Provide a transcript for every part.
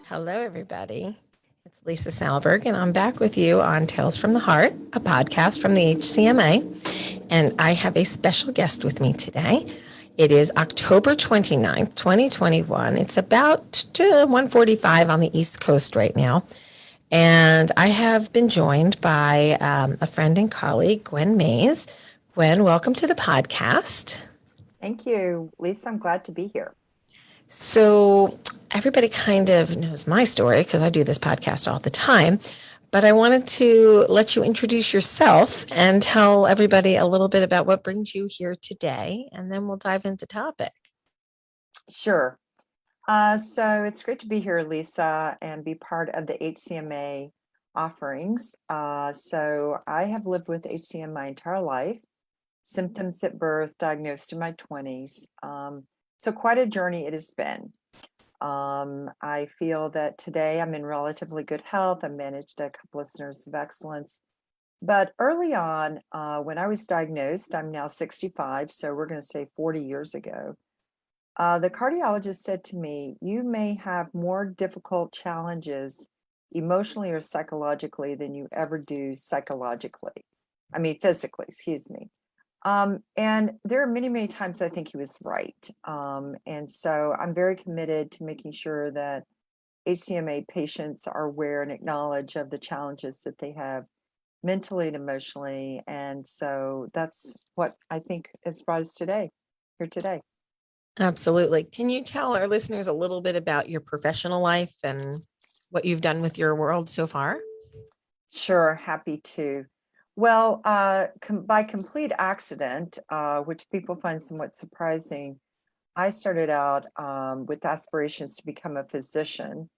Hello, everybody. It's Lisa Salberg, and I'm back with you on Tales from the Heart, a podcast from the HCMA. And I have a special guest with me today. It is October 29th, 2021. It's about 1:45 on the East Coast right now. And I have been joined by a friend and colleague, Gwen Mayes. Gwen, welcome to the podcast. Thank you, Lisa. I'm glad to be here. So everybody kind of knows my story because I do this podcast all the time, but I wanted to let you introduce yourself and tell everybody a little bit about what brings you here today, and then we'll dive into topic. Sure. So it's great to be here, Lisa, and be part of the HCMA offerings. So I have lived with HCM my entire life, symptoms at birth, diagnosed in my 20s. So quite a journey it has been. I feel that today I'm in relatively good health. I managed a couple of centers of excellence. But early on, when I was diagnosed, I'm now 65, so we're going to say 40 years ago. The cardiologist said to me, "You may have more difficult challenges emotionally or psychologically than you ever do physically, excuse me." And there are many, many times I think he was right. And so I'm very committed to making sure that HCMA patients are aware and acknowledge of the challenges that they have mentally and emotionally. And so that's what I think has brought us here today. Absolutely. Can you tell our listeners a little bit about your professional life and what you've done with your world so far? Sure, happy to. Well, by complete accident, which people find somewhat surprising, I started out with aspirations to become a physician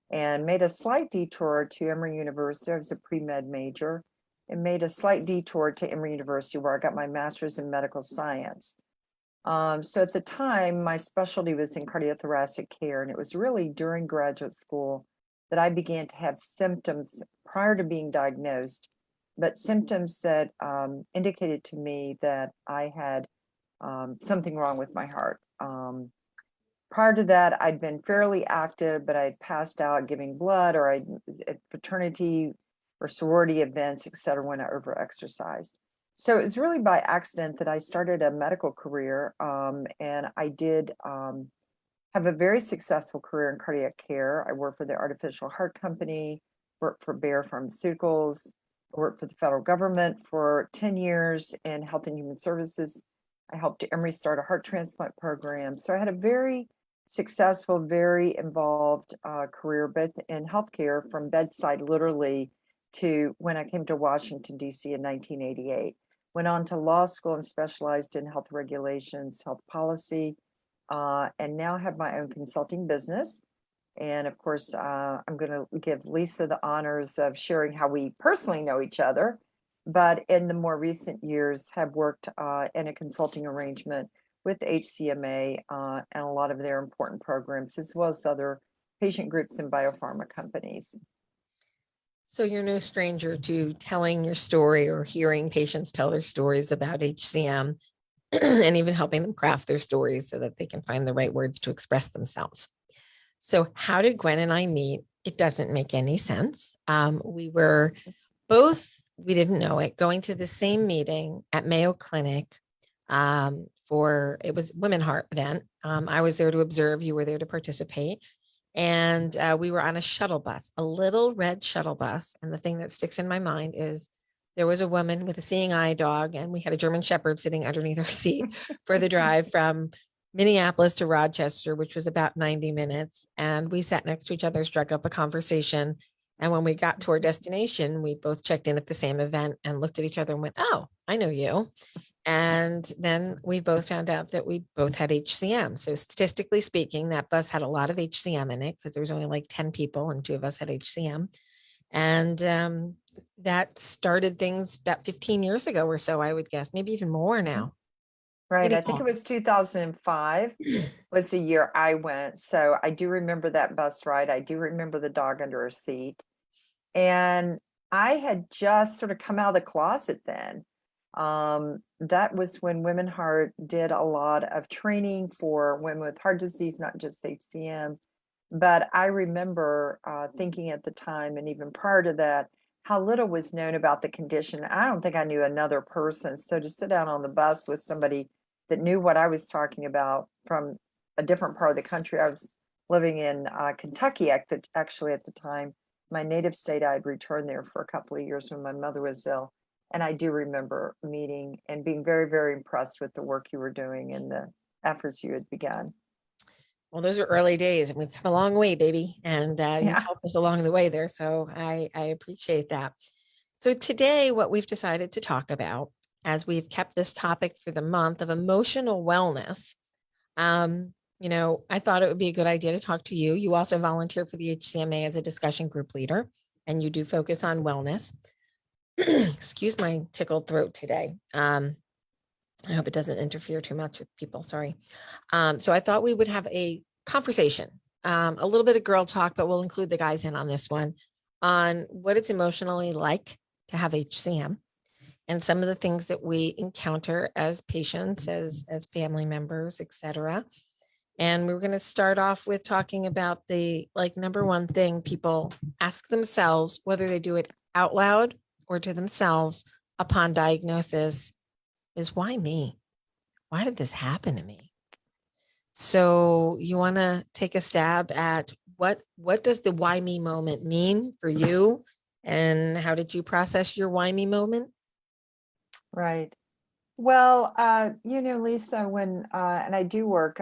and made a slight detour to Emory University. I was a pre-med major and made a slight detour to Emory University where I got my master's in medical science. So at the time, my specialty was in cardiothoracic care, and it was really during graduate school that I began to have symptoms prior to being diagnosed, but symptoms that indicated to me that I had something wrong with my heart. Prior to that, I'd been fairly active, but I'd passed out giving blood or at fraternity or sorority events, et cetera, when I overexercised. So it was really by accident that I started a medical career, and I did have a very successful career in cardiac care. I worked for the Artificial Heart Company, worked for Bayer Pharmaceuticals, worked for the federal government for 10 years in Health and Human Services. I helped Emory start a heart transplant program. So I had a very successful, very involved career, both in healthcare from bedside literally to when I came to Washington, D.C. in 1988. Went on to law school and specialized in health regulations, health policy, and now have my own consulting business. And of course, I'm going to give Lisa the honors of sharing how we personally know each other. But in the more recent years, have worked in a consulting arrangement with HCMA and a lot of their important programs, as well as other patient groups and biopharma companies. So you're no stranger to telling your story or hearing patients tell their stories about HCM and even helping them craft their stories so that they can find the right words to express themselves. So how did Gwen and I meet? It doesn't make any sense. We were both, we didn't know it, going to the same meeting at Mayo Clinic it was Women Heart event. I was there to observe, you were there to participate. And we were on a shuttle bus, a little red shuttle bus. And the thing that sticks in my mind is there was a woman with a seeing eye dog, and we had a German Shepherd sitting underneath our seat for the drive from Minneapolis to Rochester, which was about 90 minutes. And we sat next to each other, struck up a conversation. And when we got to our destination, we both checked in at the same event and looked at each other and went, "Oh, I know you." And then we both found out that we both had HCM. So statistically speaking, that bus had a lot of HCM in it because there was only like 10 people and two of us had HCM. And that started things about 15 years ago or so, I would guess, maybe even more now. Right. I think it was 2005 was the year I went. So I do remember that bus ride. I do remember the dog under her seat. And I had just sort of come out of the closet then. That was when Women Heart did a lot of training for women with heart disease, not just HCM, But I remember thinking at the time, and even prior to that, how little was known about the condition. I don't think I knew another person. So to sit down on the bus with somebody that knew what I was talking about from a different part of the country, I was living in Kentucky actually at the time, my native state. I had returned there for a couple of years when my mother was ill. And I do remember meeting and being very, very impressed with the work you were doing and the efforts you had begun. Well, those are early days and we've come a long way, baby. And you've Yeah. helped us along the way there. So I appreciate that. So today, what we've decided to talk about, as we've kept this topic for the month of emotional wellness, I thought it would be a good idea to talk to you. You also volunteer for the HCMA as a discussion group leader, and you do focus on wellness. Excuse my tickled throat today. I hope it doesn't interfere too much with people. Sorry. So I thought we would have a conversation, a little bit of girl talk, but we'll include the guys in on this one on what it's emotionally like to have HCM and some of the things that we encounter as patients, as family members, et cetera. And we're going to start off with talking about the number one thing people ask themselves, whether they do it out loud or to themselves upon diagnosis, is why me? Why did this happen to me? So you want to take a stab at what does the why me moment mean for you? And how did you process your why me moment? Right. Well, Lisa, and I do work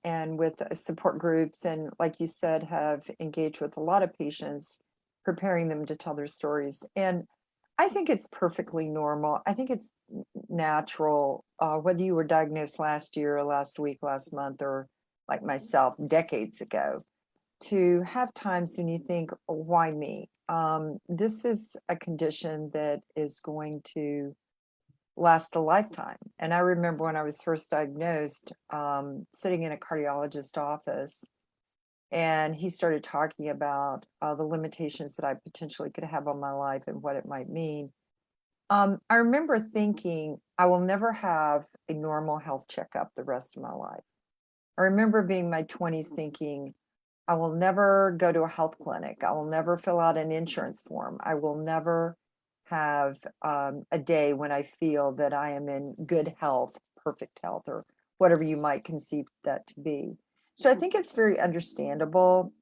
and with support groups, and like you said, have engaged with a lot of patients, preparing them to tell their stories. And I think it's perfectly normal. I think it's natural, whether you were diagnosed last year, or last week, last month, or like myself, decades ago, to have times when you think, "Oh, why me?" This is a condition that is going to last a lifetime. And I remember when I was first diagnosed, sitting in a cardiologist's office, and he started talking about the limitations that I potentially could have on my life and what it might mean. I remember thinking, I will never have a normal health checkup the rest of my life. I remember being in my 20s thinking, I will never go to a health clinic. I will never fill out an insurance form. I will never have a day when I feel that I am in good health, perfect health, or whatever you might conceive that to be. So I think it's very understandable.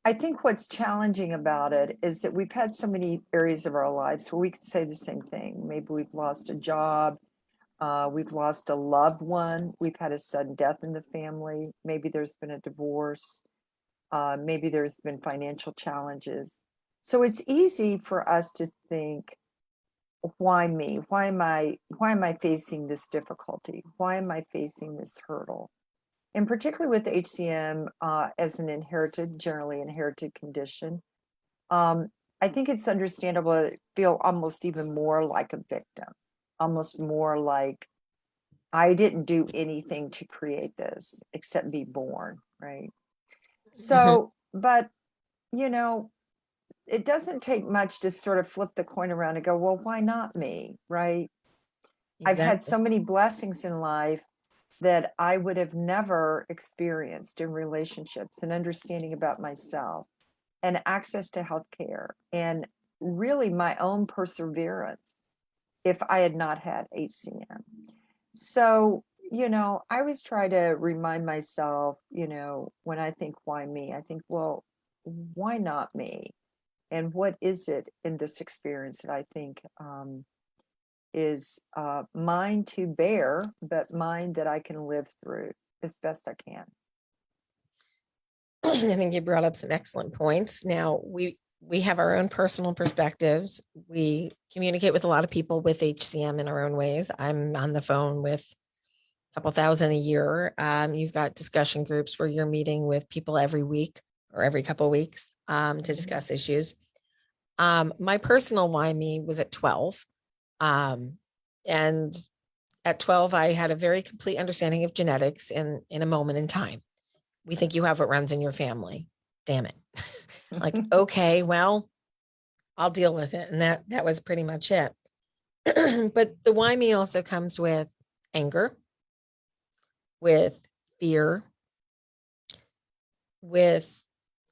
I think what's challenging about it is that we've had so many areas of our lives where we could say the same thing. Maybe we've lost a job, we've lost a loved one, we've had a sudden death in the family, maybe there's been a divorce, maybe there's been financial challenges. So it's easy for us to think, why me? Why am I facing this difficulty? Why am I facing this hurdle? And particularly with HCM as an generally inherited condition, I think it's understandable to feel almost even more like a victim, almost more like I didn't do anything to create this except be born, right? Mhm. So, but you know, it doesn't take much to sort of flip the coin around and go, well, why not me? Right. I've had Exactly. so many blessings in life that I would have never experienced in relationships and understanding about myself and access to healthcare and really my own perseverance if I had not had HCM. So, I always try to remind myself, when I think, why me? I think, well, why not me? And what is it in this experience that I think is mine to bear, but mine that I can live through as best I can? I think you brought up some excellent points. Now we have our own personal perspectives. We communicate with a lot of people with HCM in our own ways. I'm on the phone with a couple thousand a year. You've got discussion groups where you're meeting with people every week or every couple of weeks to Mhm. discuss issues. My personal why me was at 12. And at 12, I had a very complete understanding of genetics in a moment in time. We think you have what runs in your family. Damn it. Like, okay, well, I'll deal with it. And that was pretty much it. But the why me also comes with anger, with fear, with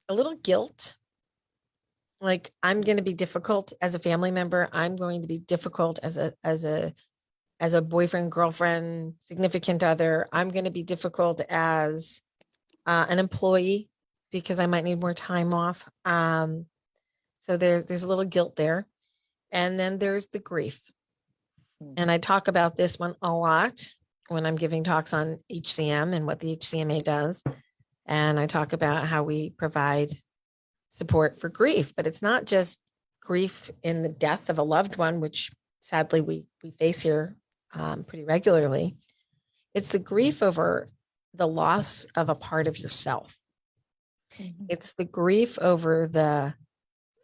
a little guilt. Like, I'm going to be difficult as a family member. I'm going to be difficult as a boyfriend, girlfriend, significant other. I'm going to be difficult as an employee because I might need more time off. So there's a little guilt there. And then there's the grief. And I talk about this one a lot when I'm giving talks on HCM and what the HCMA does. And I talk about how we provide support for grief, but it's not just grief in the death of a loved one, which sadly we face here pretty regularly. It's the grief over the loss of a part of yourself. It's the grief over the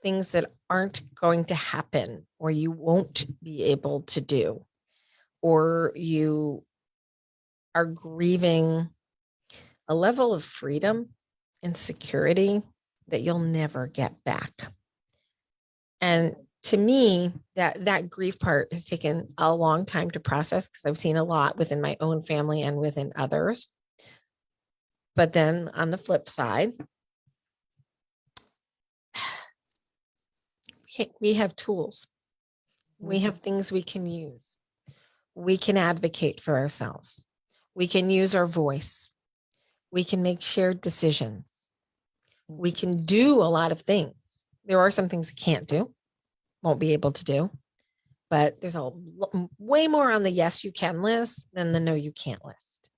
things that aren't going to happen, or you won't be able to do, or you are grieving a level of freedom and security that you'll never get back. And to me, that grief part has taken a long time to process because I've seen a lot within my own family and within others. But then on the flip side, we have tools. We have things we can use. We can advocate for ourselves. We can use our voice. We can make shared decisions. We can do a lot of things. There are some things we can't do, won't be able to do, but there's way more on the yes you can list than the no you can't list.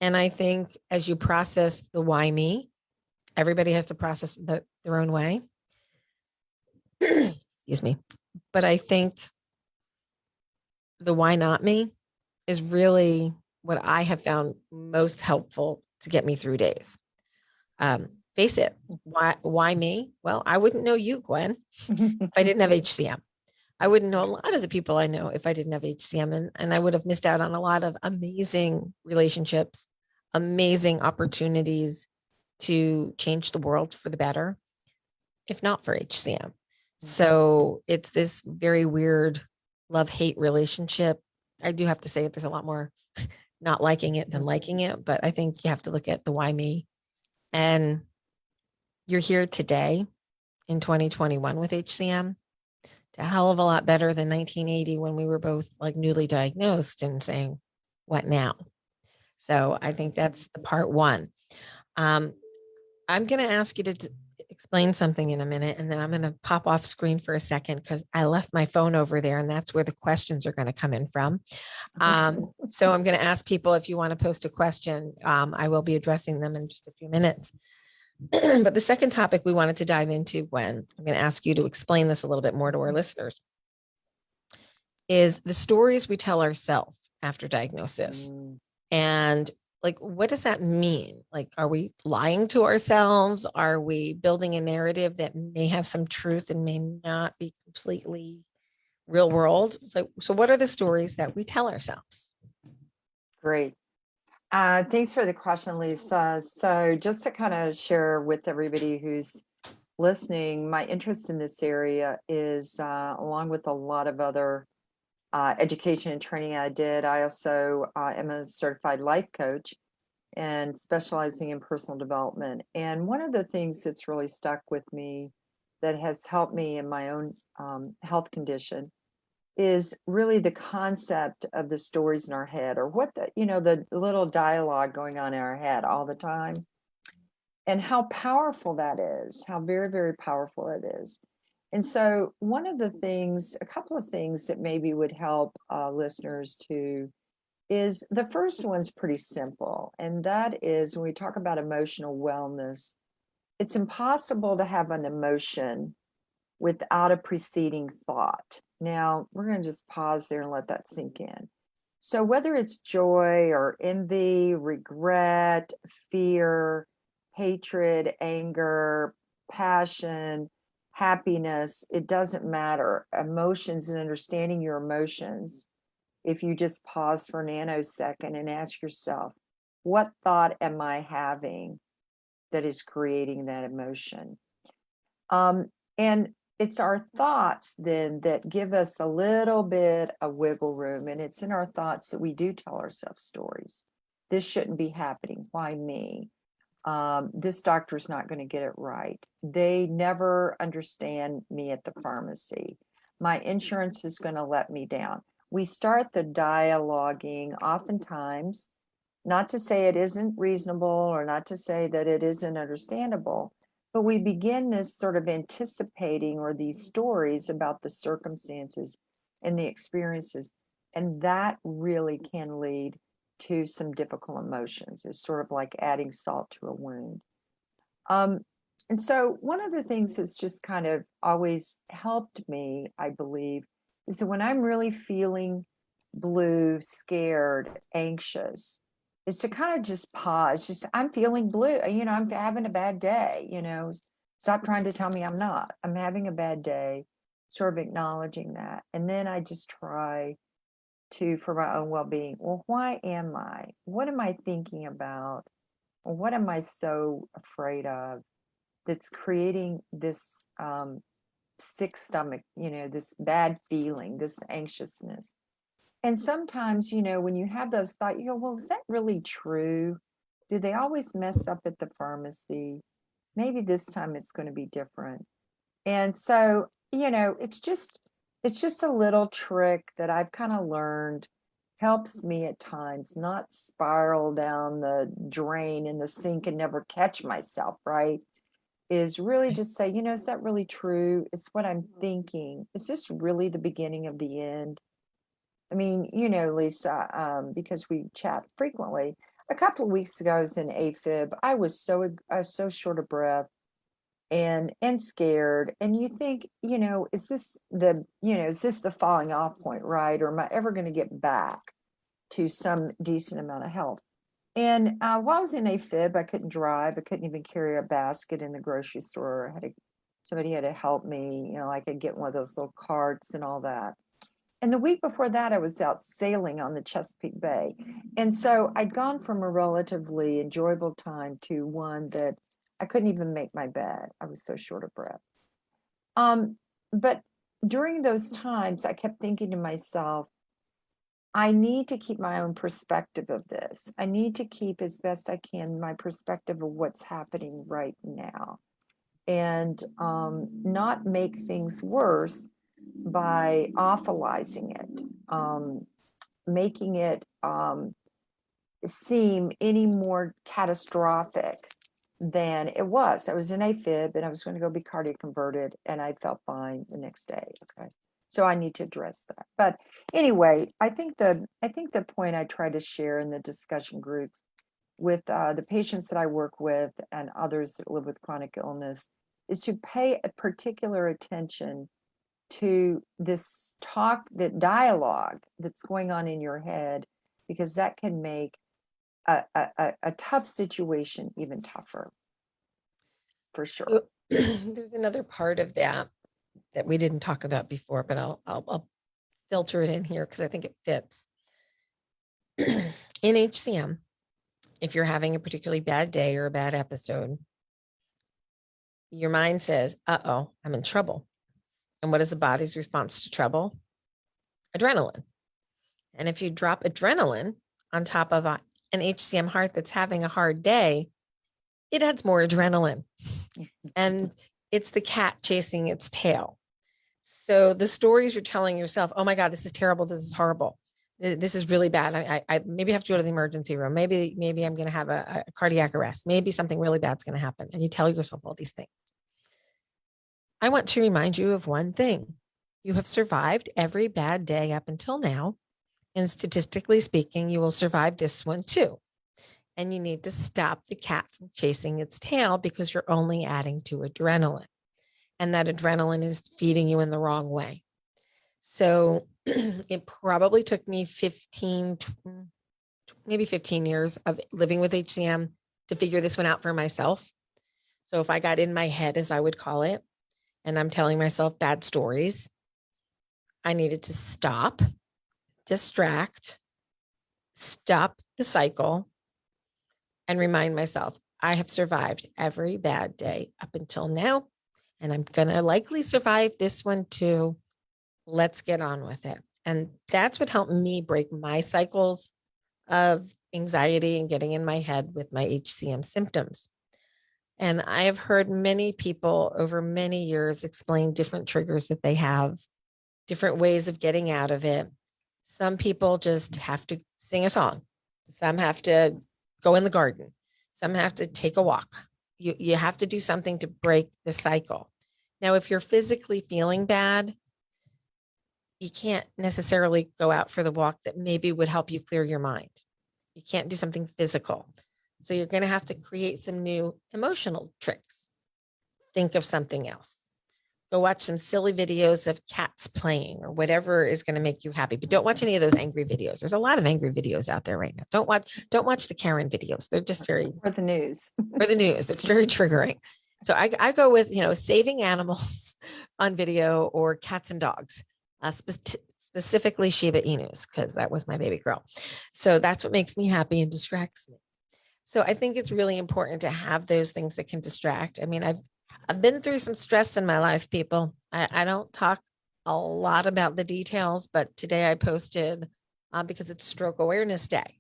And I think as you process the why me, everybody has to process their own way. Excuse me. But I think the why not me is really what I have found most helpful to get me through days. Face it, why me? Well, I wouldn't know you, Gwen, if I didn't have HCM. I wouldn't know a lot of the people I know if I didn't have HCM, and I would have missed out on a lot of amazing relationships, amazing opportunities to change the world for the better, if not for HCM. So it's this very weird love-hate relationship. I do have to say there's a lot more not liking it than liking it, but I think you have to look at the why me. And you're here today in 2021 with HCM. It's a hell of a lot better than 1980 when we were both like newly diagnosed and saying, what now? So I think that's the part one. I'm going to ask you to explain something in a minute, and then I'm going to pop off screen for a second because I left my phone over there, and that's where the questions are going to come in from. So I'm going to ask people if you want to post a question. I will be addressing them in just a few minutes. But the second topic we wanted to dive into, Gwen, I'm going to ask you to explain this a little bit more to our listeners, is the stories we tell ourselves after diagnosis. And like, what does that mean? Like, are we lying to ourselves? Are we building a narrative that may have some truth and may not be completely real world? So what are the stories that we tell ourselves? Great. Thanks for the question, Lisa. So just to kind of share with everybody who's listening, my interest in this area is, along with a lot of other education and training I did, I also am a certified life coach and specializing in personal development. And one of the things that's really stuck with me that has helped me in my own health condition is really the concept of the stories in our head, or what the little dialogue going on in our head all the time, and how powerful that is, how very, very powerful it is. And so a couple of things that maybe would help listeners to is, the first one's pretty simple. And that is, when we talk about emotional wellness, it's impossible to have an emotion without a preceding thought. Now, we're going to just pause there and let that sink in. So whether it's joy or envy, regret, fear, hatred, anger, passion, happiness, it doesn't matter. Emotions, and understanding your emotions, if you just pause for a nanosecond and ask yourself, what thought am I having that is creating that emotion? And it's our thoughts then that give us a little bit of wiggle room. And it's in our thoughts that we do tell ourselves stories. This shouldn't be happening. Why me? this doctor's not going to get it right. They never understand me at the pharmacy. My insurance is going to let me down. We start the dialoguing oftentimes, not to say it isn't reasonable or not to say that it isn't understandable, but we begin this sort of anticipating or these stories about the circumstances and the experiences. And that really can lead to some difficult emotions. It's sort of like adding salt to a wound. And so one of the things that's just kind of always helped me, I believe, is that when I'm really feeling blue, scared, anxious, is to kind of just pause. Just, I'm feeling blue, I'm having a bad day, stop trying to tell me I'm not. I'm having a bad day, sort of acknowledging that. And then I just try to, for my own well-being, well, why am I? What am I thinking about? Or what am I so afraid of that's creating this sick stomach, this bad feeling, this anxiousness? And sometimes, when you have those thoughts, you go, well, is that really true? Do they always mess up at the pharmacy? Maybe this time it's going to be different. And so, it's just a little trick that I've kind of learned helps me at times not spiral down the drain in the sink and never catch myself, right? Is really just say, is that really true? It's what I'm thinking. Is this really the beginning of the end? I mean, Lisa, because we chat frequently, a couple of weeks ago, I was in AFib. I was so short of breath and scared. And you think, is this the falling off point, right? Or am I ever going to get back to some decent amount of health? And while I was in AFib, I couldn't drive. I couldn't even carry a basket in the grocery store. Somebody had to help me. I could get one of those little carts and all that. And the week before that, I was out sailing on the Chesapeake Bay. And so I'd gone from a relatively enjoyable time to one that I couldn't even make my bed. I was so short of breath. But during those times, I kept thinking to myself, I need to keep my own perspective of this. I need to keep as best I can my perspective of what's happening right now and not make things worse by awfulizing it, making it seem any more catastrophic than it was. I was in AFib and I was going to go be cardiac converted and I felt fine the next day. Okay. So I need to address that. But anyway, I think the point I try to share in the discussion groups with the patients that I work with and others that live with chronic illness is to pay a particular attention to this that dialogue that's going on in your head, because that can make a tough situation even tougher, for sure. So, there's another part of that we didn't talk about before, but I'll filter it in here because I think it fits. In HCM, if you're having a particularly bad day or a bad episode, your mind says, uh-oh, I'm in trouble. And what is the body's response to trouble? Adrenaline. And if you drop adrenaline on top of an HCM heart that's having a hard day, it adds more adrenaline. And it's the cat chasing its tail. So the stories you're telling yourself, oh my God, this is terrible. This is horrible. This is really bad. I maybe have to go to the emergency room. Maybe I'm going to have a cardiac arrest. Maybe something really bad's going to happen. And you tell yourself all these things. I want to remind you of one thing. You have survived every bad day up until now. And statistically speaking, you will survive this one too. And you need to stop the cat from chasing its tail because you're only adding to adrenaline. And that adrenaline is feeding you in the wrong way. So it probably took me 15 years of living with HCM to figure this one out for myself. So if I got in my head, as I would call it, and I'm telling myself bad stories, I needed to stop, distract, stop the cycle, and remind myself, I have survived every bad day up until now, and I'm going to likely survive this one too. Let's get on with it. And that's what helped me break my cycles of anxiety and getting in my head with my HCM symptoms. And I have heard many people over many years explain different triggers that they have, different ways of getting out of it. Some people just have to sing a song. Some have to go in the garden. Some have to take a walk. You have to do something to break the cycle. Now, if you're physically feeling bad, you can't necessarily go out for the walk that maybe would help you clear your mind. You can't do something physical. So you're going to have to create some new emotional tricks. Think of something else. Go watch some silly videos of cats playing or whatever is going to make you happy. But don't watch any of those angry videos. There's a lot of angry videos out there right now. Don't watch the Karen videos. They're just very, or the news. or the news. It's very triggering. So I go with, saving animals on video or cats and dogs, specifically Shiba Inus, because that was my baby girl. So that's what makes me happy and distracts me. So I think it's really important to have those things that can distract. I mean, I've been through some stress in my life, people. I don't talk a lot about the details, but today I posted because it's Stroke Awareness Day.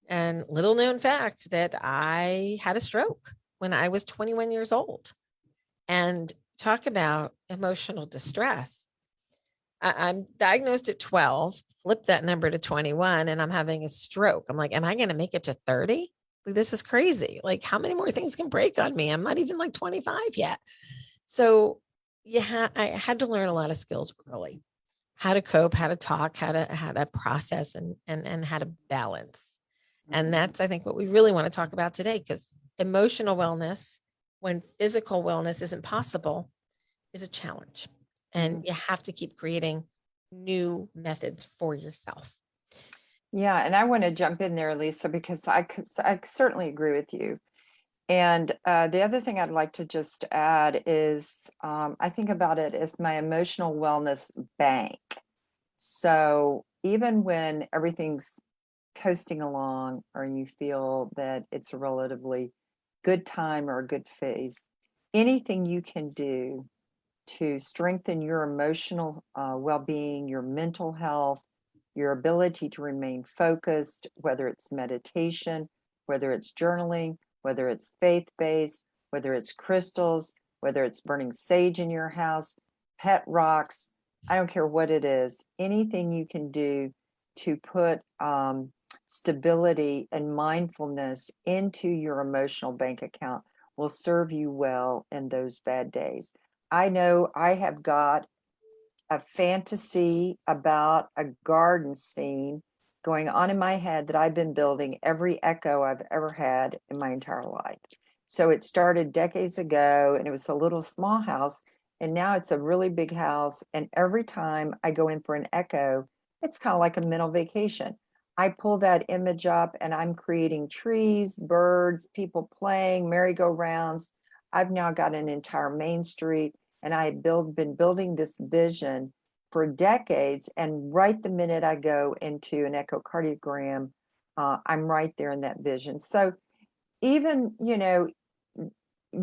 And little known fact that I had a stroke when I was 21 years old. And talk about emotional distress. I'm diagnosed at 12, flip that number to 21, and I'm having a stroke. I'm like, am I going to make it to 30? Like, this is crazy. Like, how many more things can break on me? I'm not even like 25 yet. So I had to learn a lot of skills early, how to cope, how to talk, how to process and how to balance. And that's, I think, what we really want to talk about today, because emotional wellness, when physical wellness isn't possible, is a challenge. And you have to keep creating new methods for yourself. Yeah, and I want to jump in there, Lisa, because I certainly agree with you. And the other thing I'd like to just add is I think about it as my emotional wellness bank. So even when everything's coasting along, or you feel that it's a relatively good time or a good phase, anything you can do to strengthen your emotional well-being, your mental health, your ability to remain focused, whether it's meditation, whether it's journaling, whether it's faith-based, whether it's crystals, whether it's burning sage in your house, pet rocks, I don't care what it is, anything you can do to put stability and mindfulness into your emotional bank account will serve you well in those bad days. I know I have got a fantasy about a garden scene going on in my head that I've been building every echo I've ever had in my entire life. So it started decades ago, and it was a little small house, and now it's a really big house. And every time I go in for an echo, it's kind of like a mental vacation. I pull that image up and I'm creating trees, birds, people playing, merry-go-rounds. I've now got an entire main street, and I had been building this vision for decades. And right the minute I go into an echocardiogram, I'm right there in that vision. So even,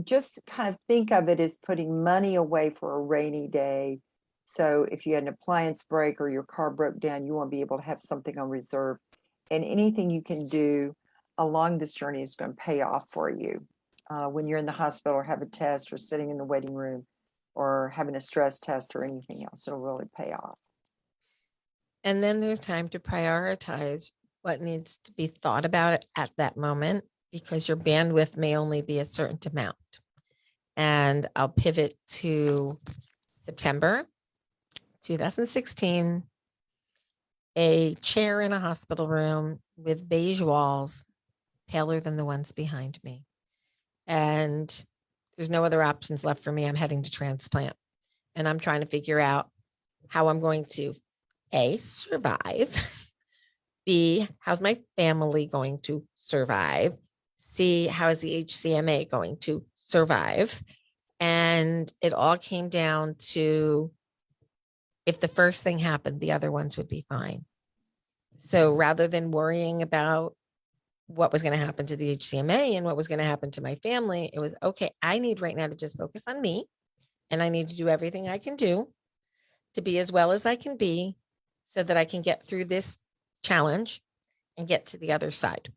just kind of think of it as putting money away for a rainy day. So if you had an appliance break or your car broke down, you want to be able to have something on reserve. And anything you can do along this journey is going to pay off for you. When you're in the hospital or have a test or sitting in the waiting room or having a stress test or anything else, it'll really pay off. And then there's time to prioritize what needs to be thought about at that moment, because your bandwidth may only be a certain amount. And I'll pivot to September 2016, a chair in a hospital room with beige walls, paler than the ones behind me. And there's no other options left for me. I'm heading to transplant, and I'm trying to figure out how I'm going to A, survive, B, how's my family going to survive, C, how is the HCMA going to survive? And it all came down to, if the first thing happened, the other ones would be fine. So rather than worrying about what was going to happen to the HCMA and what was going to happen to my family, it was, okay, I need right now to just focus on me, and I need to do everything I can do to be as well as I can be so that I can get through this challenge and get to the other side.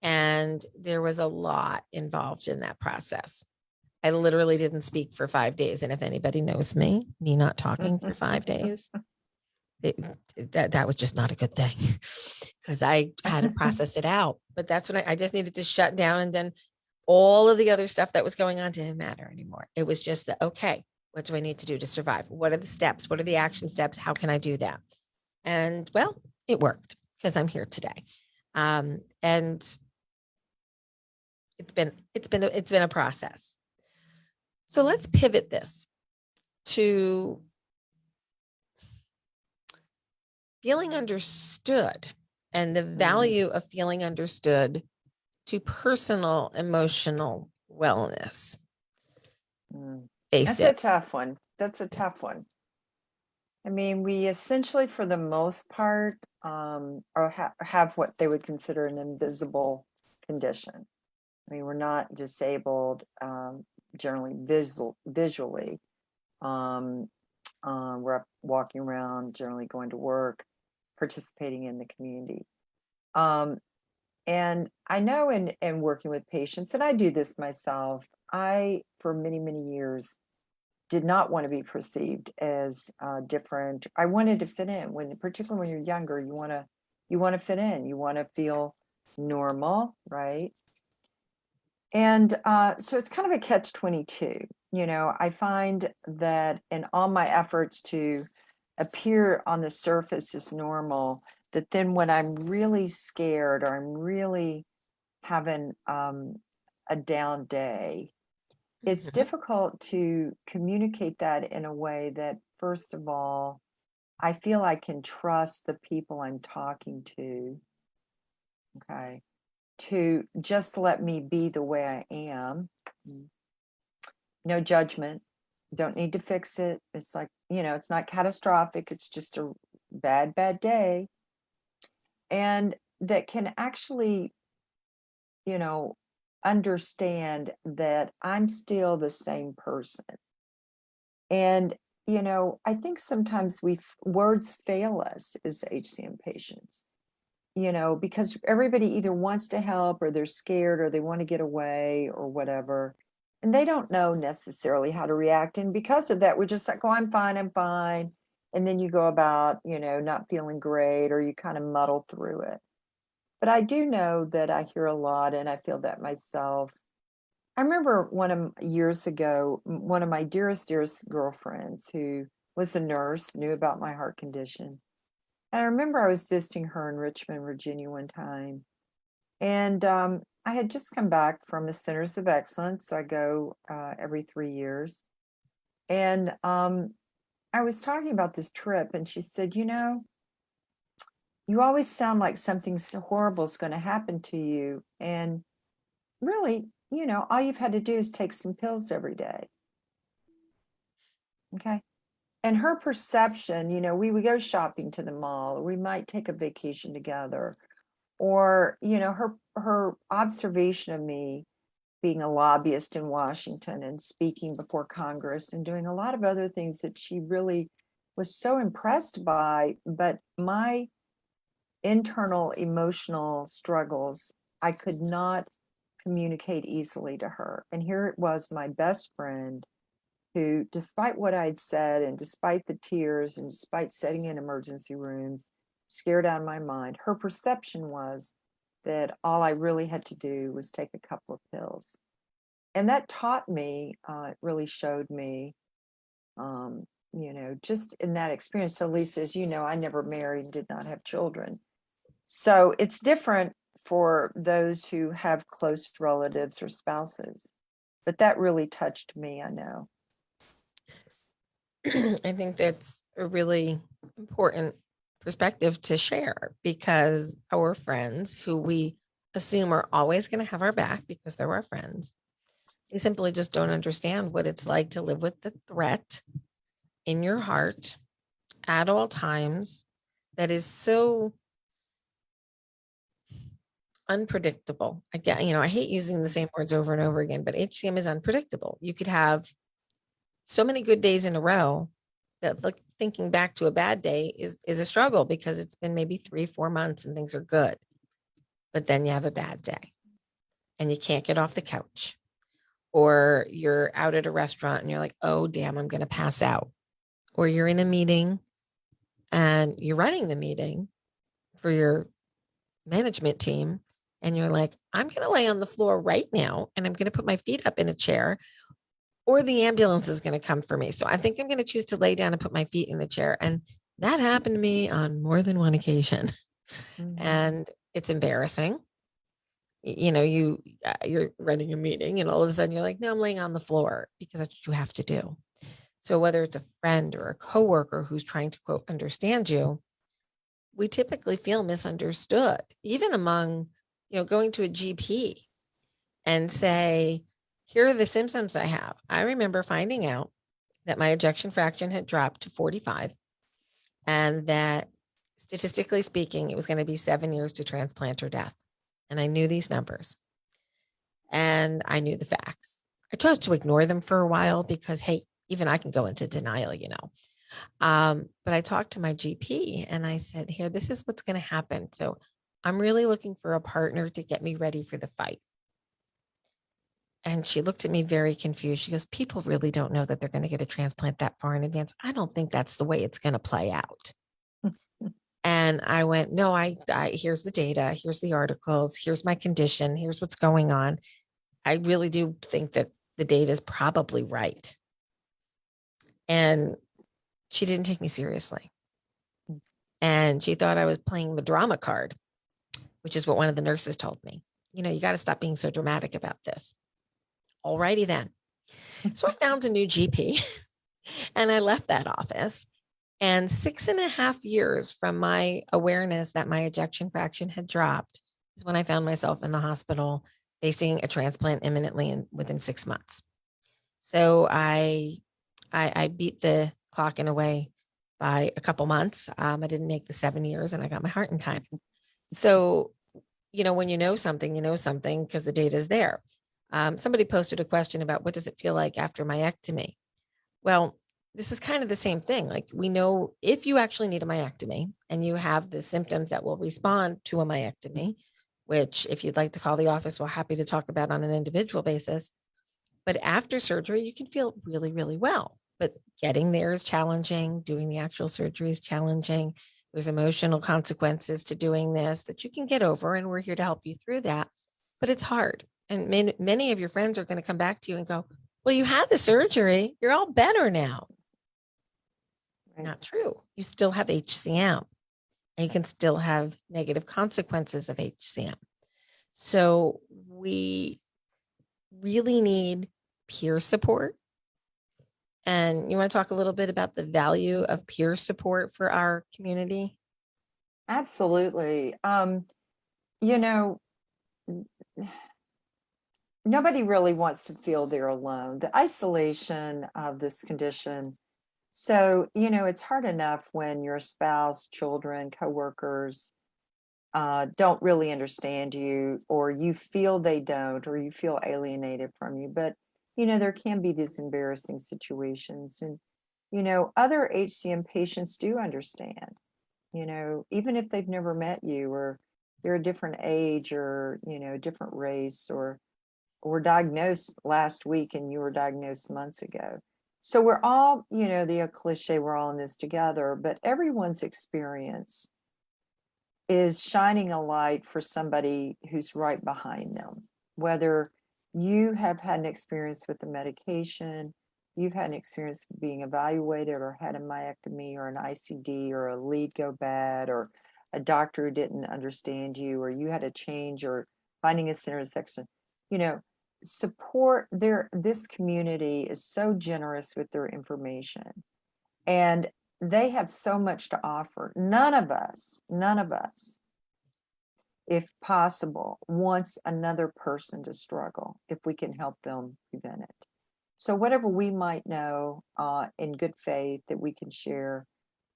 And there was a lot involved in that process. I literally didn't speak for 5 days. And if anybody knows me not talking for 5 days, that was just not a good thing because I had to process it out. But that's when I just needed to shut down. And then all of the other stuff that was going on didn't matter anymore. It was just that, okay, what do I need to do to survive? What are the steps? What are the action steps? How can I do that? And well, it worked because I'm here today. And it's been a process. So let's pivot this to feeling understood and the value of feeling understood to personal emotional wellness. That's a tough one. That's a tough one. I mean, we essentially, for the most part, have what they would consider an invisible condition. I mean, we're not disabled generally visually. We're walking around, generally going to work, participating in the community. And I know in working with patients, and I do this myself, I, for many, many years, did not want to be perceived as different. I wanted to fit in. Particularly when you're younger, you want to fit in. You want to feel normal, right? And so it's kind of a catch-22. I find that in all my efforts to appear on the surface as normal, that then when I'm really scared or I'm really having a down day, it's difficult to communicate that in a way that, first of all, I feel I can trust the people I'm talking to, okay, to just let me be the way I am. No judgment. Don't need to fix it. It's like, it's not catastrophic. It's just a bad day. And that can actually, understand that I'm still the same person. And, I think sometimes words fail us as HCM patients, because everybody either wants to help or they're scared or they want to get away or whatever. And they don't know necessarily how to react. And because of that, we're just like, oh, I'm fine. And then you go about, not feeling great, or you kind of muddle through it. But I do know that I hear a lot, and I feel that myself. I remember years ago, one of my dearest girlfriends who was a nurse, knew about my heart condition. And I remember I was visiting her in Richmond, Virginia one time. And I had just come back from the Centers of Excellence. So I go every 3 years. And I was talking about this trip, and she said, you always sound like something so horrible is going to happen to you. And really, all you've had to do is take some pills every day. Okay. And her perception, we would go shopping to the mall, or we might take a vacation together, or, her observation of me being a lobbyist in Washington and speaking before Congress and doing a lot of other things that she really was so impressed by. But my internal emotional struggles, I could not communicate easily to her. And here it was, my best friend, who, despite what I'd said and despite the tears and despite sitting in emergency rooms, scared out of my mind, her perception was that all I really had to do was take a couple of pills. And that taught me, it really showed me, just in that experience. So Lisa, as you know, I never married and did not have children. So it's different for those who have close relatives or spouses. But that really touched me, I know. I think that's a really important perspective to share, because our friends, who we assume are always going to have our back because they're our friends, they simply just don't understand what it's like to live with the threat in your heart at all times that is so unpredictable. Again, I hate using the same words over and over again, but HCM is unpredictable. You could have so many good days in a row that, like, thinking back to a bad day is a struggle because it's been maybe 3-4 months and things are good, but then you have a bad day. and you can't get off the couch, or you're out at a restaurant and you're like, oh, damn, I'm going to pass out, or you're in a meeting and you're running the meeting for your management team and you're like, I'm going to lay on the floor right now and I'm going to put my feet up in a chair, or the ambulance is going to come for me. So I think I'm going to choose to lay down and put my feet in the chair. And that happened to me on more than one occasion. And it's embarrassing. You're running a meeting and all of a sudden you're like, no, I'm laying on the floor, because that's what you have to do. So whether it's a friend or a coworker who's trying to, quote, understand you, we typically feel misunderstood, even among, going to a GP and say, here are the symptoms I have. I remember finding out that my ejection fraction had dropped to 45, and that statistically speaking, it was going to be 7 years to transplant or death. And I knew these numbers and I knew the facts. I chose to ignore them for a while because, hey, even I can go into denial, but I talked to my GP and I said, here, this is what's going to happen. So I'm really looking for a partner to get me ready for the fight. And she looked at me very confused. She goes, people really don't know that they're going to get a transplant that far in advance. I don't think that's the way it's going to play out. And I went, no, I here's the data, here's the articles, here's my condition, here's what's going on. I really do think that the data is probably right. And she didn't take me seriously. And she thought I was playing the drama card, which is what one of the nurses told me. You got to stop being so dramatic about this. Alrighty then. So I found a new GP and I left that office. And 6.5 years from my awareness that my ejection fraction had dropped is when I found myself in the hospital facing a transplant imminently and within 6 months. So I beat the clock in a way by a couple months. I didn't make the 7 years and I got my heart in time. So, when you know something because the data is there. Somebody posted a question about what does it feel like after myectomy? Well, this is kind of the same thing. Like, we know if you actually need a myectomy and you have the symptoms that will respond to a myectomy, which if you'd like to call the office, we're happy to talk about on an individual basis. But after surgery, you can feel really, really well. But getting there is challenging. Doing the actual surgery is challenging. There's emotional consequences to doing this that you can get over, and we're here to help you through that. But it's hard. And many of your friends are going to come back to you and go, well, you had the surgery. You're all better now. Right. Not true. You still have HCM, and you can still have negative consequences of HCM. So we really need peer support. And you want to talk a little bit about the value of peer support for our community? Absolutely. Nobody really wants to feel they're alone. The isolation of this condition. So, it's hard enough when your spouse, children, coworkers don't really understand you, or you feel they don't, or you feel alienated from you. But, there can be these embarrassing situations. And, other HCM patients do understand, even if they've never met you, or you're a different age, or, different race, or were diagnosed last week and you were diagnosed months ago. So we're all, the cliche, we're all in this together, but everyone's experience is shining a light for somebody who's right behind them. Whether you have had an experience with the medication, you've had an experience being evaluated, or had a myectomy or an ICD, or a lead go bad, or a doctor who didn't understand you, or you had a change, or finding a intersection, support this community is so generous with their information, and they have so much to offer. None of us, if possible, wants another person to struggle if we can help them prevent it. So whatever we might know in good faith that we can share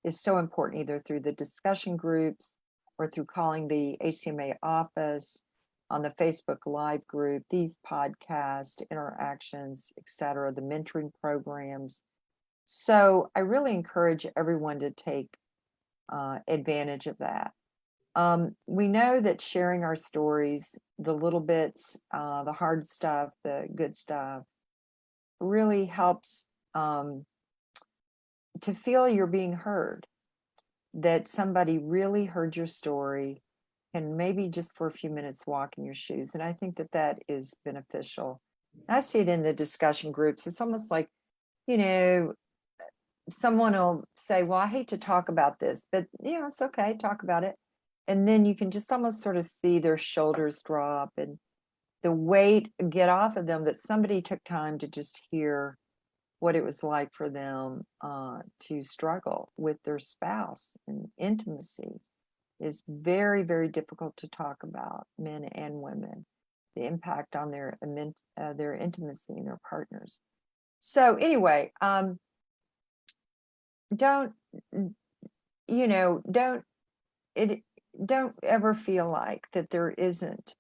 is so important, either through the discussion groups or through calling the HCMA office, on the Facebook Live group, these podcast interactions, etc., the mentoring programs. So I really encourage everyone to take advantage of that. We know that sharing our stories, the little bits, the hard stuff, the good stuff, really helps to feel you're being heard, that somebody really heard your story and maybe just for a few minutes walk in your shoes. And I think that that is beneficial. I see it in the discussion groups. It's almost like, you know, someone will say, well, I hate to talk about this, but it's okay, talk about it. And then you can just almost sort of see their shoulders drop and the weight get off of them, that somebody took time to just hear what it was like for them to struggle with their spouse. And intimacy is very, very difficult to talk about, men and women, the impact on their intimacy and their partners. So anyway, don't don't ever feel like that there isn't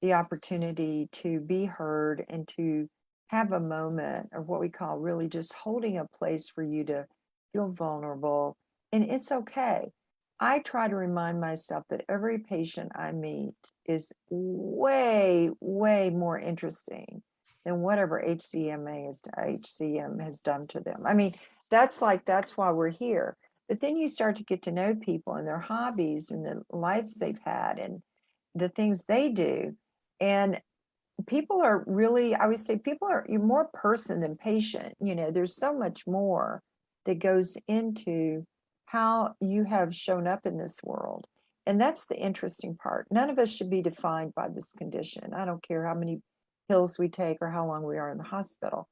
the opportunity to be heard and to have a moment of what we call really just holding a place for you to feel vulnerable. And it's okay. I try to remind myself that every patient I meet is way, way more interesting than whatever HCM has done to them. I mean, that's why we're here. But then you start to get to know people and their hobbies and the lives they've had and the things they do. And people are really, I would say, you're more person than patient. There's so much more that goes into how you have shown up in this world. And that's the interesting part. None of us should be defined by this condition. I don't care how many pills we take or how long we are in the hospital.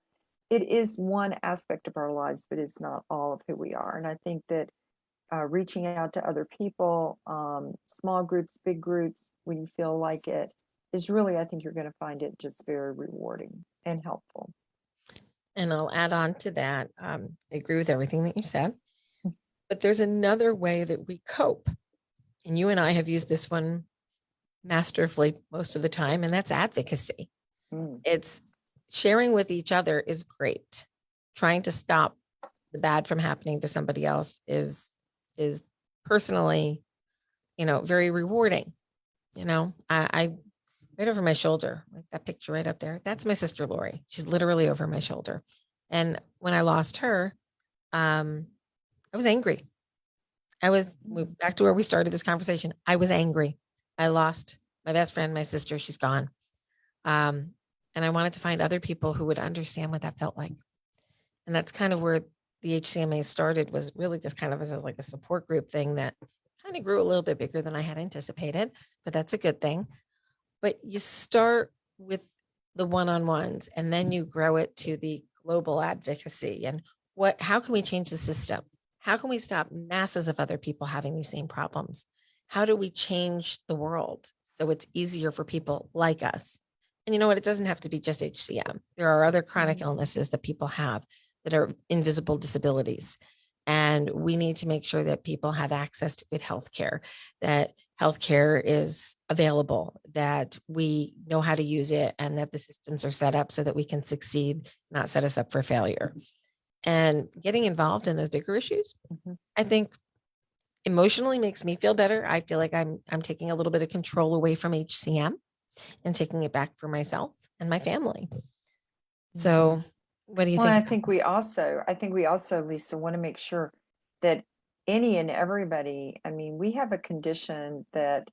It is one aspect of our lives, but it's not all of who we are. And I think that reaching out to other people, small groups, big groups, when you feel like it, is really, I think you're going to find it just very rewarding and helpful. And I'll add on to that. I agree with everything that you said, but there's another way that we cope. And you and I have used this one masterfully most of the time, and that's advocacy. It's sharing with each other is great. Trying to stop the bad from happening to somebody else is personally, very rewarding. I right over my shoulder, like that picture right up there. That's my sister Lori. She's literally over my shoulder. And when I lost her, I was angry. Back to where we started this conversation. I was angry. I lost my best friend, my sister. She's gone. And I wanted to find other people who would understand what that felt like. And that's kind of where the HCMA started, was really just kind of as like a support group thing that kind of grew a little bit bigger than I had anticipated, but that's a good thing. But you start with the one-on-ones and then you grow it to the global advocacy and how can we change the system? How can we stop masses of other people having these same problems? How do we change the world so it's easier for people like us? And you know what? It doesn't have to be just HCM. There are other chronic illnesses that people have that are invisible disabilities. And we need to make sure that people have access to good healthcare, that healthcare is available, that we know how to use it, and that the systems are set up so that we can succeed, not set us up for failure. And getting involved in those bigger issues, I think emotionally makes me feel better. I feel like I'm taking a little bit of control away from HCM and taking it back for myself and my family. So what do you think? I think we also, Lisa, want to make sure that any and everybody, I mean, we have a condition that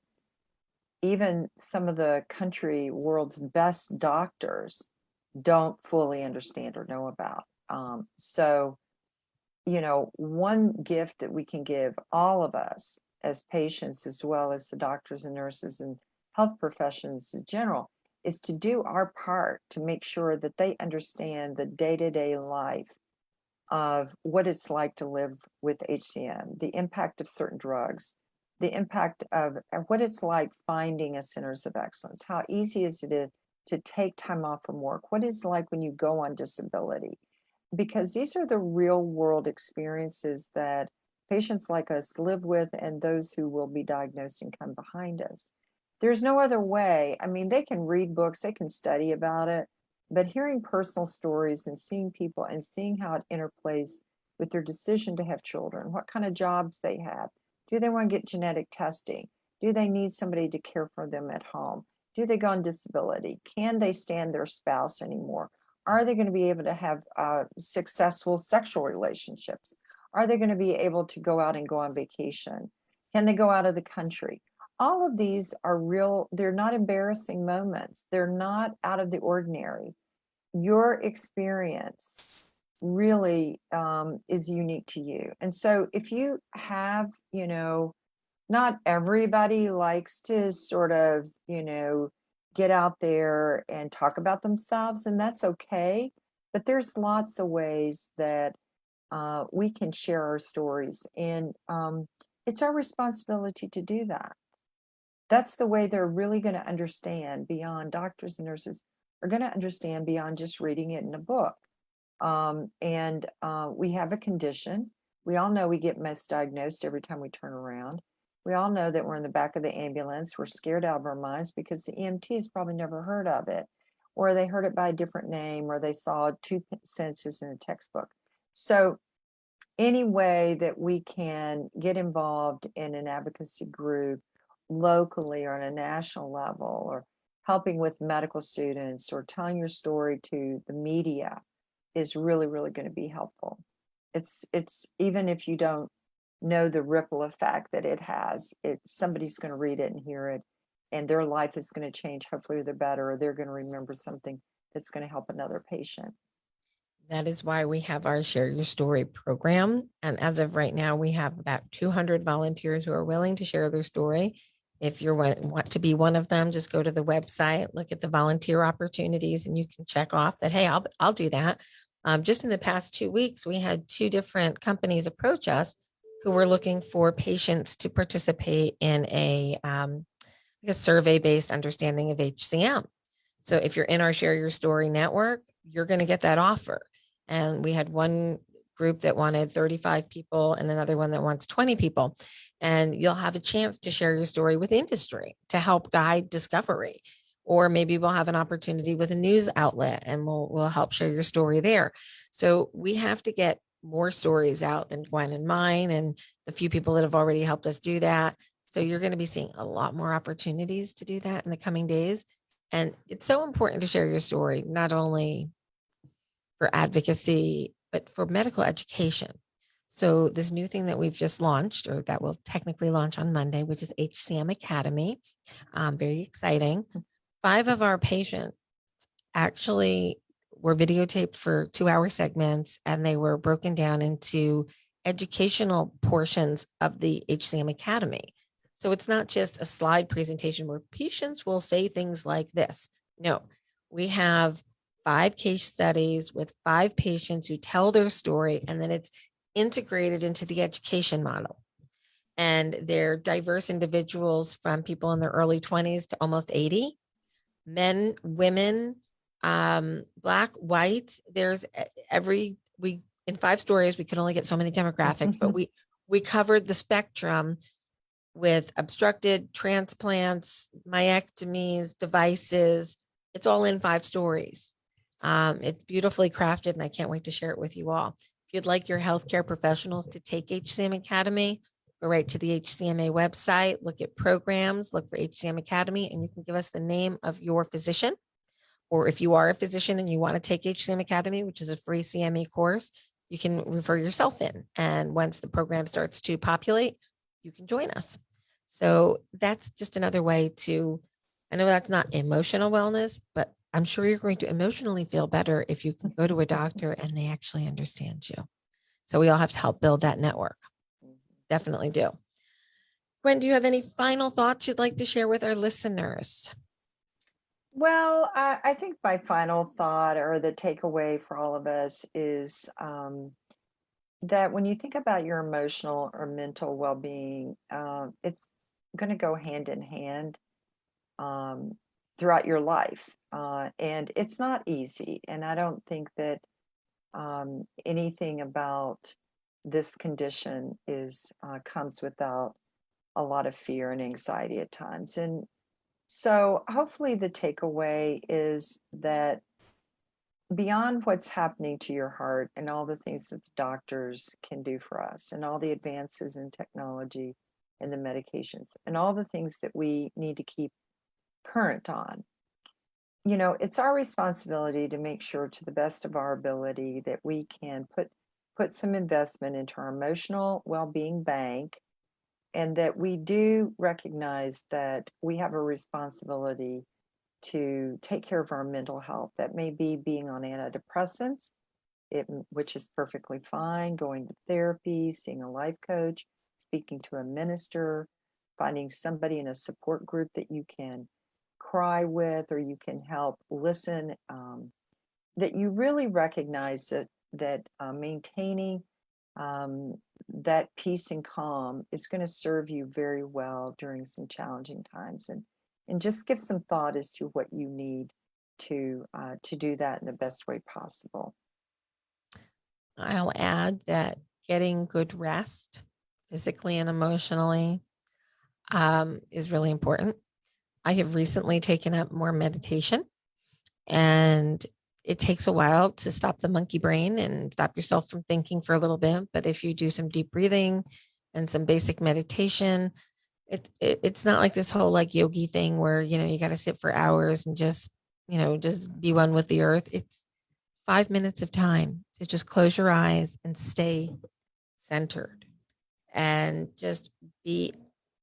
even some of the world's best doctors don't fully understand or know about. So, one gift that we can give all of us as patients, as well as the doctors and nurses and health professions in general, is to do our part to make sure that they understand the day-to-day life of what it's like to live with HCM, the impact of certain drugs, the impact of what it's like finding a centers of excellence. How easy is it to take time off from work? What is it like when you go on disability? Because these are the real world experiences that patients like us live with, and those who will be diagnosed and come behind us. There's no other way. I mean, they can read books, they can study about it, but hearing personal stories and seeing people and seeing how it interplays with their decision to have children, what kind of jobs they have, do they want to get genetic testing? Do they need somebody to care for them at home? Do they go on disability? Can they stand their spouse anymore? Are they going to be able to have successful sexual relationships? Are they going to be able to go out and go on vacation? Can they go out of the country? All of these are real, they're not embarrassing moments. They're not out of the ordinary. Your experience really is unique to you. And so if you have, not everybody likes to sort of, get out there and talk about themselves, and that's okay. But there's lots of ways that we can share our stories, and it's our responsibility to do that. That's the way they're really going to understand beyond doctors and nurses are going to understand beyond just reading it in a book. And we have a condition. We all know we get misdiagnosed every time we turn around. We all know that we're in the back of the ambulance. We're scared out of our minds because the EMT has probably never heard of it, or they heard it by a different name, or they saw two sentences in a textbook. So any way that we can get involved in an advocacy group locally or on a national level, or helping with medical students, or telling your story to the media is really, really going to be helpful. It's even if you don't know the ripple effect that it has, somebody's going to read it and hear it, and their life is going to change. Hopefully they're better, or they're going to remember something that's going to help another patient. That is why we have our Share Your Story program. And as of right now, we have about 200 volunteers who are willing to share their story. If you want to be one of them, just go to the website, look at the volunteer opportunities, and you can check off that, hey, I'll do that. Just in the past 2 weeks, we had 2 different companies approach us who were looking for patients to participate in a survey-based understanding of HCM. So if you're in our Share Your Story network, you're going to get that offer. And we had one group that wanted 35 people and another one that wants 20 people. And you'll have a chance to share your story with industry to help guide discovery. Or maybe we'll have an opportunity with a news outlet and we'll help share your story there. So we have to get more stories out than Gwen and mine and the few people that have already helped us do that. So you're going to be seeing a lot more opportunities to do that in the coming days. And it's so important to share your story, not only for advocacy, but for medical education. So this new thing that we've just launched, or that will technically launch on Monday, which is HCM Academy, very exciting. 5 of our patients actually were videotaped for 2-hour segments, and they were broken down into educational portions of the HCM Academy. So it's not just a slide presentation where patients will say things like this. No, we have 5 case studies with 5 patients who tell their story, and then it's integrated into the education model. And they're diverse individuals from people in their early 20s to almost 80, men, women, Black, white. There's in 5 stories, we could only get so many demographics, but we covered the spectrum with obstructed transplants, myectomies, devices. It's all in 5 stories. It's beautifully crafted, and I can't wait to share it with you all. If you'd like your healthcare professionals to take HCM Academy, go right to the HCMA website, look at programs, look for HCM Academy, and you can give us the name of your physician. Or if you are a physician and you want to take HCM Academy, which is a free CME course, you can refer yourself in. And once the program starts to populate, you can join us. So that's just another way to, I know that's not emotional wellness, but I'm sure you're going to emotionally feel better if you can go to a doctor and they actually understand you. So we all have to help build that network. Definitely do. Gwen, do you have any final thoughts you'd like to share with our listeners? Well, I think my final thought, or the takeaway for all of us, is that when you think about your emotional or mental well-being, it's going to go hand in hand throughout your life. And it's not easy. And I don't think that anything about this condition comes without a lot of fear and anxiety at times. And so hopefully the takeaway is that beyond what's happening to your heart and all the things that the doctors can do for us and all the advances in technology, and the medications and all the things that we need to keep current on. It's our responsibility to make sure to the best of our ability that we can put some investment into our emotional well-being bank, and that we do recognize that we have a responsibility to take care of our mental health. That may be being on antidepressants, which is perfectly fine, going to therapy, seeing a life coach, speaking to a minister, finding somebody in a support group that you can cry with, or you can help listen, that you really recognize that maintaining that peace and calm is going to serve you very well during some challenging times, and just give some thought as to what you need to do that in the best way possible. I'll add that getting good rest, physically and emotionally, is really important. I have recently taken up more meditation, and it takes a while to stop the monkey brain and stop yourself from thinking for a little bit. But if you do some deep breathing and some basic meditation, it's not like this whole like yogi thing where, you got to sit for hours and just be one with the earth. It's 5 minutes of time to just close your eyes and stay centered and just be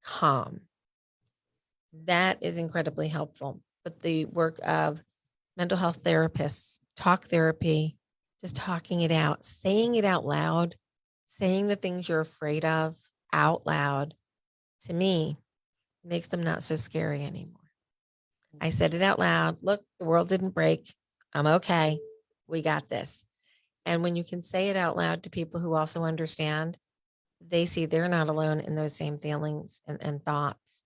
calm. That is incredibly helpful. But the work of mental health therapists, talk therapy, just talking it out, saying it out loud, saying the things you're afraid of out loud, to me, makes them not so scary anymore. I said it out loud. Look, the world didn't break. I'm okay. We got this. And when you can say it out loud to people who also understand, they see they're not alone in those same feelings and thoughts.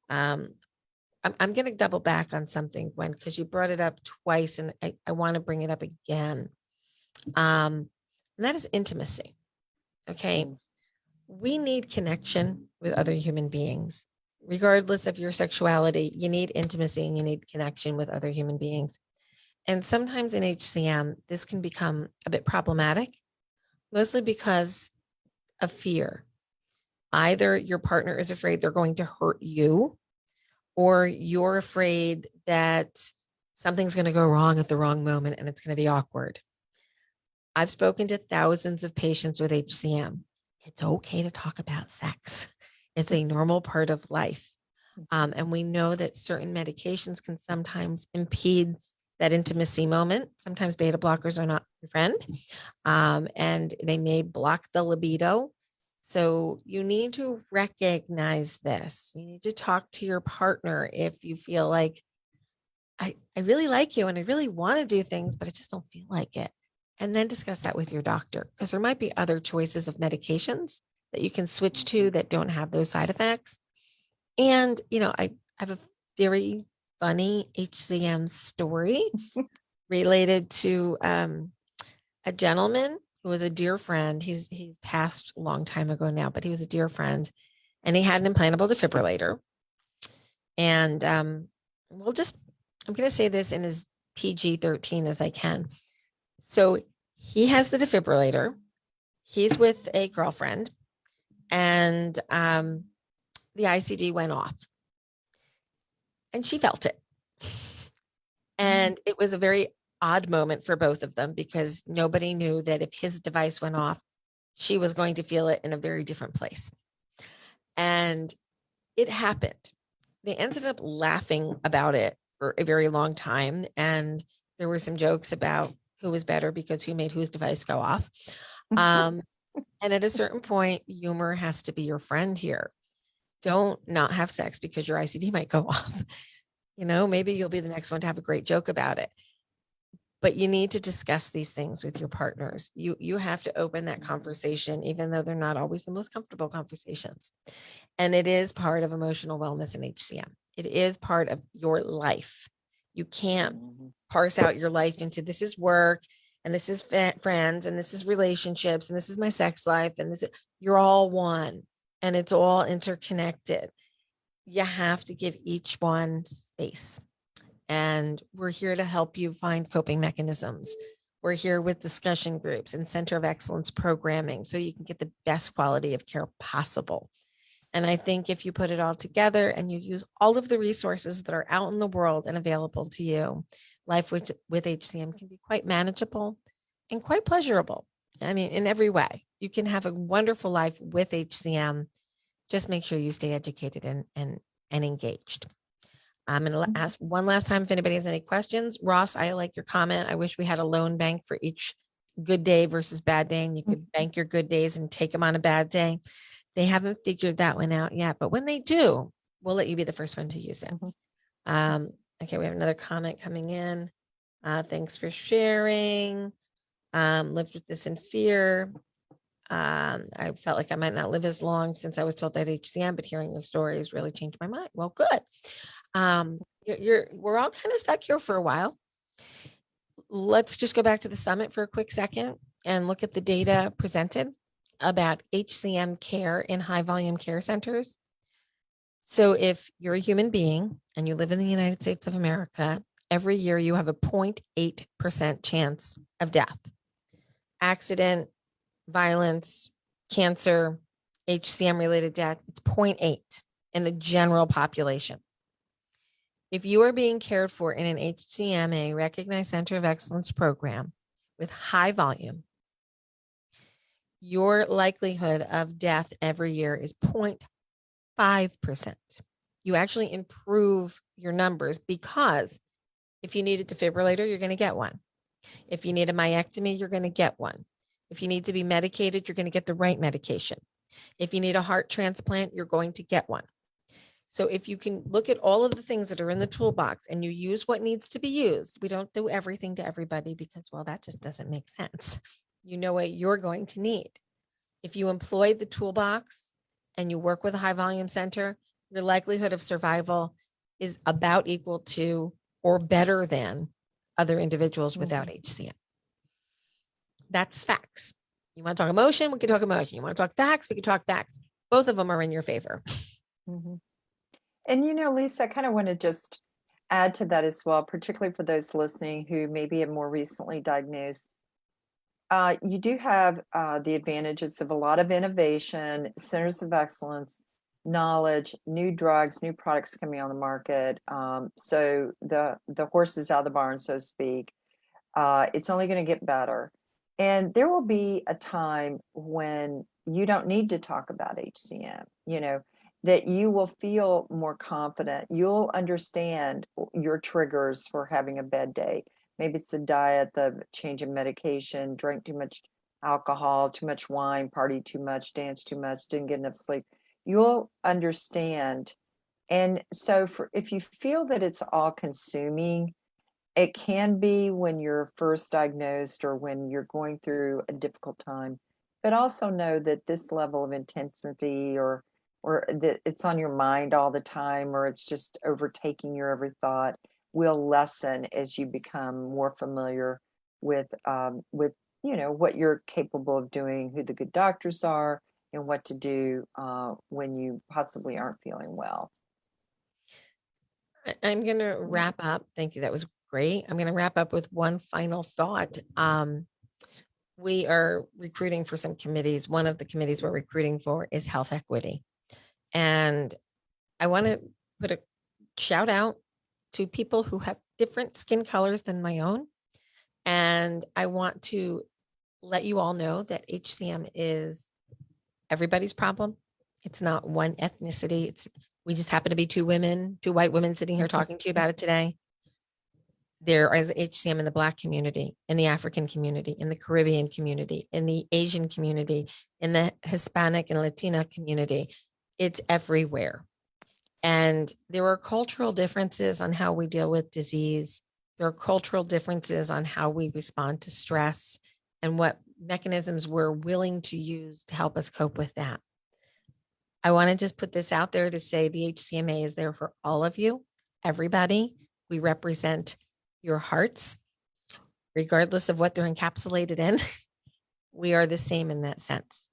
I'm going to double back on something, Gwen, because you brought it up twice, and I want to bring it up again. And that is intimacy. Okay. We need connection with other human beings. Regardless of your sexuality, you need intimacy and you need connection with other human beings. And sometimes in HCM, this can become a bit problematic, mostly because of fear. Either your partner is afraid they're going to hurt you, or you're afraid that something's going to go wrong at the wrong moment and it's going to be awkward. I've spoken to thousands of patients with HCM. It's okay to talk about sex. It's a normal part of life. And we know that certain medications can sometimes impede that intimacy moment. Sometimes beta blockers are not your friend, and they may block the libido. So you need to recognize this. You need to talk to your partner if you feel like, I really like you and I really want to do things, but I just don't feel like it. And then discuss that with your doctor, because there might be other choices of medications that you can switch to that don't have those side effects. And, I have a very funny HCM story related to a gentleman who was a dear friend. He's passed a long time ago now, but he was a dear friend, and he had an implantable defibrillator. And I'm going to say this in as PG-13 as I can. So he has the defibrillator. He's with a girlfriend, and the ICD went off, and she felt it. And it was a very odd moment for both of them, because nobody knew that if his device went off, she was going to feel it in a very different place. And it happened. They ended up laughing about it for a very long time. And there were some jokes about who was better because who made whose device go off. And at a certain point, humor has to be your friend here. Don't not have sex because your ICD might go off. Maybe you'll be the next one to have a great joke about it. But you need to discuss these things with your partners. You have to open that conversation, even though they're not always the most comfortable conversations. And it is part of emotional wellness in HCM. It is part of your life. You can't parse out your life into this is work, and this is friends, and this is relationships, and this is my sex life, and you're all one, and it's all interconnected. You have to give each one space. And we're here to help you find coping mechanisms. We're here with discussion groups and Center of Excellence programming, so you can get the best quality of care possible. And I think if you put it all together and you use all of the resources that are out in the world and available to you, life with HCM can be quite manageable and quite pleasurable. I mean, in every way, you can have a wonderful life with HCM. Just make sure you stay educated and engaged. I'm going to ask one last time if anybody has any questions. Ross, I like your comment. I wish we had a loan bank for each good day versus bad day, and you could bank your good days and take them on a bad day. They haven't figured that one out yet, but when they do, we'll let you be the first one to use it. Okay, we have another comment coming in. Thanks for sharing. Lived with this in fear. I felt like I might not live as long since I was told that HCM, but hearing your stories really changed my mind. Well, good. We're all kind of stuck here for a while. Let's just go back to the summit for a quick second and look at the data presented about HCM care in high volume care centers. So if you're a human being and you live in the United States of America, every year you have a 0.8% chance of death. Accident, violence, cancer, HCM related death, it's 0.8 in the general population. If you are being cared for in an HCMA recognized center of excellence program with high volume, your likelihood of death every year is 0.5%. You actually improve your numbers because if you need a defibrillator, you're going to get one. If you need a myectomy, you're going to get one. If you need to be medicated, you're going to get the right medication. If you need a heart transplant, you're going to get one. So if you can look at all of the things that are in the toolbox and you use what needs to be used, we don't do everything to everybody because, well, that just doesn't make sense. You know what you're going to need. If you employ the toolbox and you work with a high volume center, your likelihood of survival is about equal to or better than other individuals without HCM. That's facts. You want to talk emotion? We can talk emotion. You want to talk facts? We can talk facts. Both of them are in your favor. And, Lisa, I kind of want to just add to that as well, particularly for those listening who maybe have more recently diagnosed. You do have the advantages of a lot of innovation, centers of excellence, knowledge, new drugs, new products coming on the market. So the horse is out of the barn, so to speak. It's only going to get better. And there will be a time when you don't need to talk about HCM, that you will feel more confident. You'll understand your triggers for having a bad day. Maybe it's the diet, the change in medication, drink too much alcohol, too much wine, party too much, dance too much, didn't get enough sleep. You'll understand. And so if you feel that it's all consuming, it can be when you're first diagnosed or when you're going through a difficult time, but also know that this level of intensity or that it's on your mind all the time, or it's just overtaking your every thought, will lessen as you become more familiar with what you're capable of doing, who the good doctors are, and what to do when you possibly aren't feeling well. I'm going to wrap up. Thank you. That was great. I'm going to wrap up with one final thought. We are recruiting for some committees. One of the committees we're recruiting for is health equity. And I want to put a shout out to people who have different skin colors than my own. And I want to let you all know that HCM is everybody's problem. It's not one ethnicity. We just happen to be two white women sitting here talking to you about it today. There is HCM in the Black community, in the African community, in the Caribbean community, in the Asian community, in the Hispanic and Latina community. It's everywhere. And there are cultural differences on how we deal with disease. There are cultural differences on how we respond to stress and what mechanisms we're willing to use to help us cope with that. I want to just put this out there to say the HCMA is there for all of you, everybody. We represent your hearts, regardless of what they're encapsulated in. We are the same in that sense.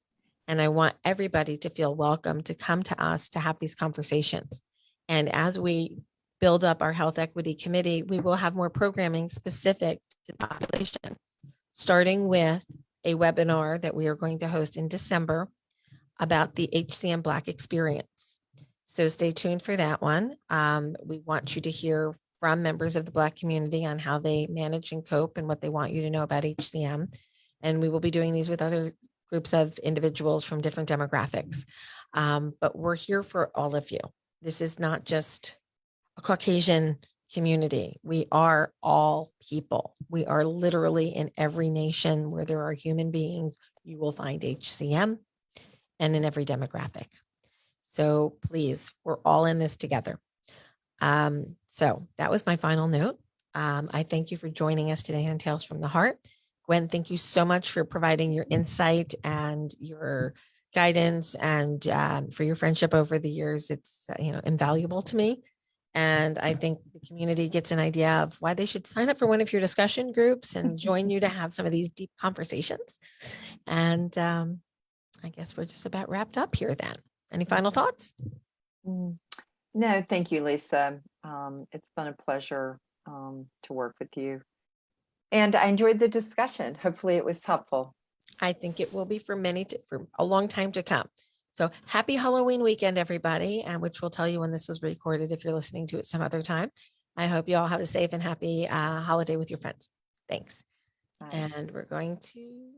And I want everybody to feel welcome to come to us to have these conversations. And as we build up our health equity committee, we will have more programming specific to the population, starting with a webinar that we are going to host in December about the HCM Black experience. So stay tuned for that one. We want you to hear from members of the Black community on how they manage and cope and what they want you to know about HCM. And we will be doing these with other groups of individuals from different demographics. But we're here for all of you. This is not just a Caucasian community. We are all people. We are literally in every nation where there are human beings, you will find HCM, and in every demographic. So please, we're all in this together. So that was my final note. I thank you for joining us today on Tales from the Heart. Gwen, thank you so much for providing your insight and your guidance and for your friendship over the years. It's invaluable to me. And I think the community gets an idea of why they should sign up for one of your discussion groups and join you to have some of these deep conversations. And I guess we're just about wrapped up here then. Any final thoughts? No, thank you, Lisa. It's been a pleasure to work with you. And I enjoyed the discussion. Hopefully it was helpful. I think it will be for for a long time to come. So happy Halloween weekend, everybody, and which will tell you when this was recorded if you're listening to it some other time. I hope you all have a safe and happy holiday with your friends. Thanks. Bye. And we're going to